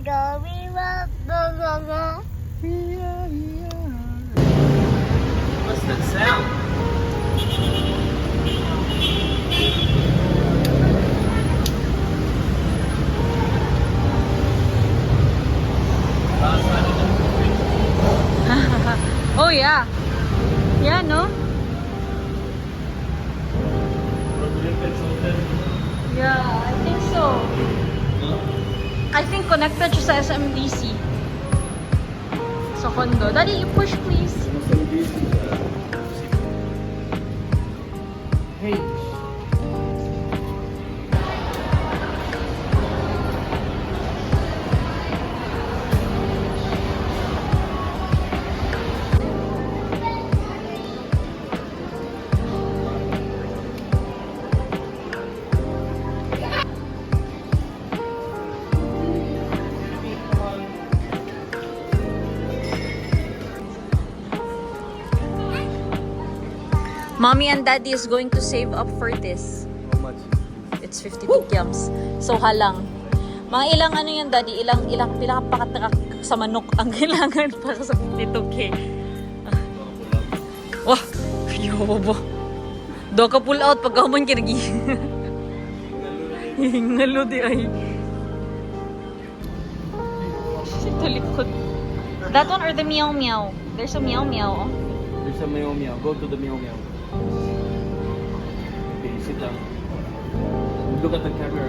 What's that sound? Oh yeah. Yeah, no? Yeah, I think so. I think connected siya sa SMDC. Sa condo. Daddy, you push please. Hey. Mommy and Daddy is going to save up for this. How much? It's 52 kiams. So halang. Mga ilang ano yan, Daddy? Ilang pinakapakatakak sa manok ang kailangan para sa 52K. Wah! Yobo. Do ka pull out pag kauman kinagi. Ngalo di ay. Ito likod. That one or the meow meow? There's a meow meow. There's a meow meow. Go to the meow meow. Okay, sit down. Look at the camera.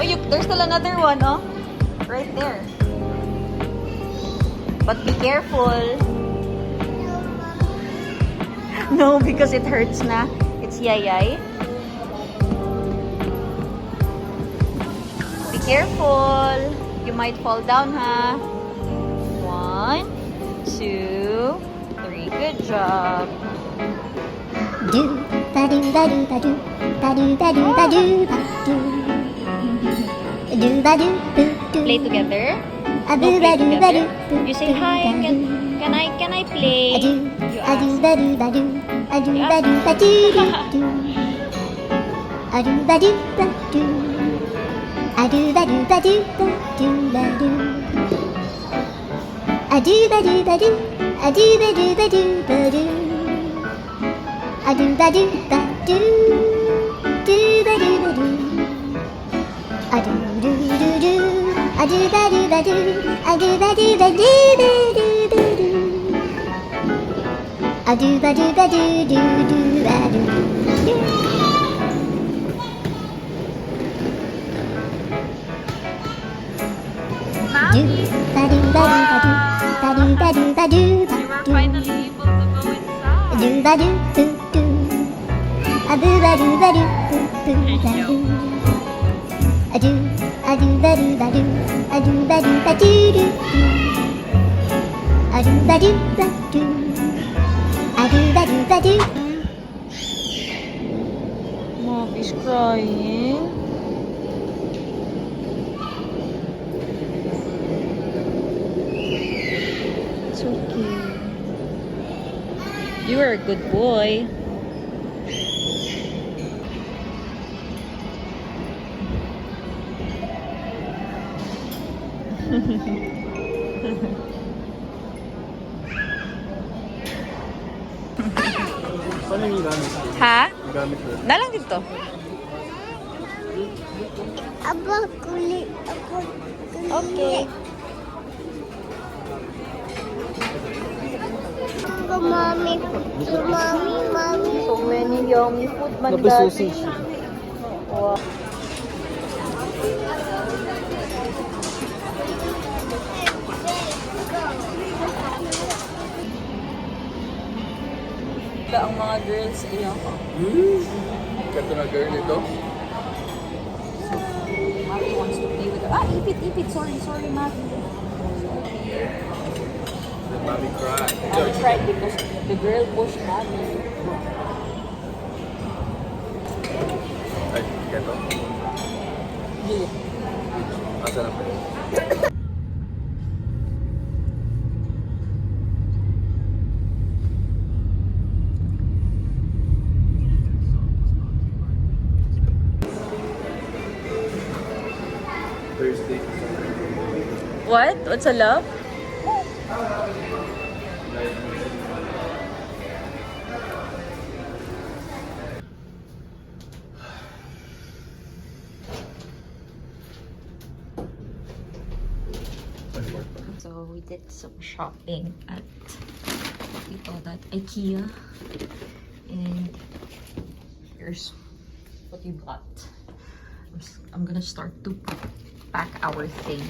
Oh, there's still another one, oh. Right there. But be careful. No, because it hurts na. It's yayay. Be careful. You might fall down, ha. 1, 2, 3. Good job. Do ba do ba do ba do ba do ba do ba do ba do. Do ba do do do. Play together. A No, do play ba do ba do. together. You say hi. Can I play? A do You a do ask. ba do ba do. A do ba do ba do do do. A do ba do ba do. A do ba do ba do ba do ba do. A do ba do ba do. A do ba do ba do ba do. A do ba do ba do. Do ba do ba do. A do do do do. A do ba do ba do. A do ba do ba do ba do ba do. A do ba do ba do do do ba do. Do ba do ba do ba do ba do ba do ba You were do. finally able to go inside. Do ba do do do. A do ba do ba do do ba do. A do ba do ba do. A do ba do ba do do do. A do ba do ba do. A do ba do ba do. Mommy's crying. It's okay. You are a good boy. Paano yung gamit? Ha? Yung gamit ko. Dalang dito. Aba kulit ako. Okay. Mami, mami. So many yummy food, man. Napasusi. Wow. Magda ang mga girls sa iyo ko. Kato na girl ito. So, Maki wants to play with her. Ah, ipit. Sorry, Maki. The mommy cried. Maki cried because the girl pushed Maki. Ay, kato. Dili. Asa na pa? Thursday. What? What's a love? So we did some shopping at, what do you call that, Ikea, and here's what we got. I'm gonna start to pack our things.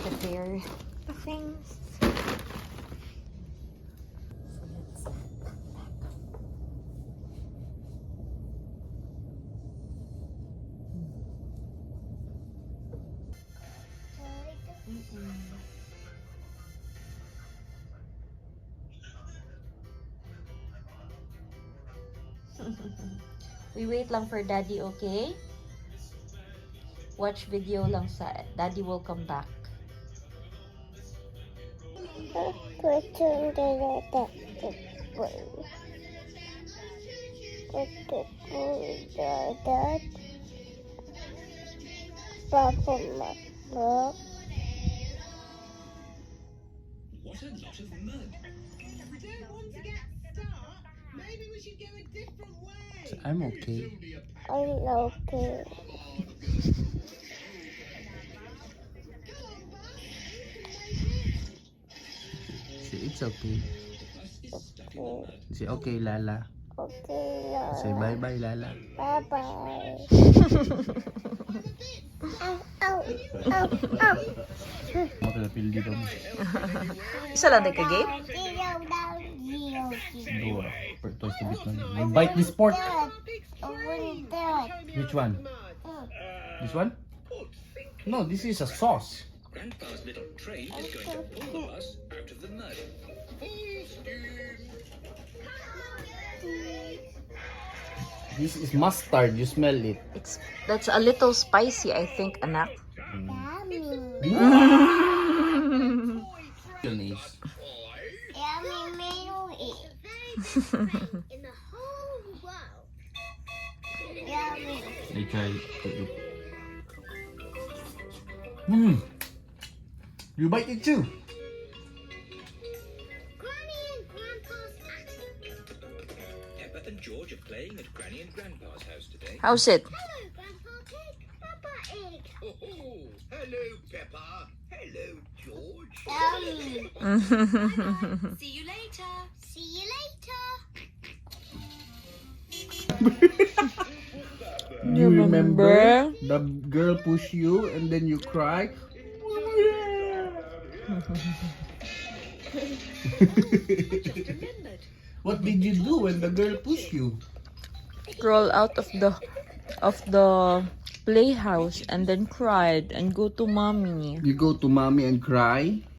Prepare the things. So let's pack. We wait lang for Daddy, okay? Watch video lang sa Daddy will come back. What a lot of mud. We don't want to get stuck. Maybe we should go a different way. I'm okay. I'm okay. It's okay. Say okay, Lala. Okay, Lord. Say bye-bye, Lala. Bye-bye. Ow, ow, ow, ow. Makalapil dito. Isa lang tayo ka-game? Dua. Toys to bit man. Bite this pork. Which one? This one? No, this is a sauce. Grandpa's little train is going to pull us out of the mud. This is mustard. You smell it. That's a little spicy, I think, anak. Mayonnaise. In the whole world. Yummy. They try to eat. You bite it too. Granny and Grandpa's attic. Peppa and George are playing at Granny and Grandpa's house today. How's it? Hello, Grandpa Pig. Papa Egg. Oh, hello, Peppa. Hello, George. Yummy. See you later. See you later. You remember the girl push you and then you cry? What did you do when the girl pushed you? Crawl out of the playhouse and then cried and go to mommy. You go to mommy and cry?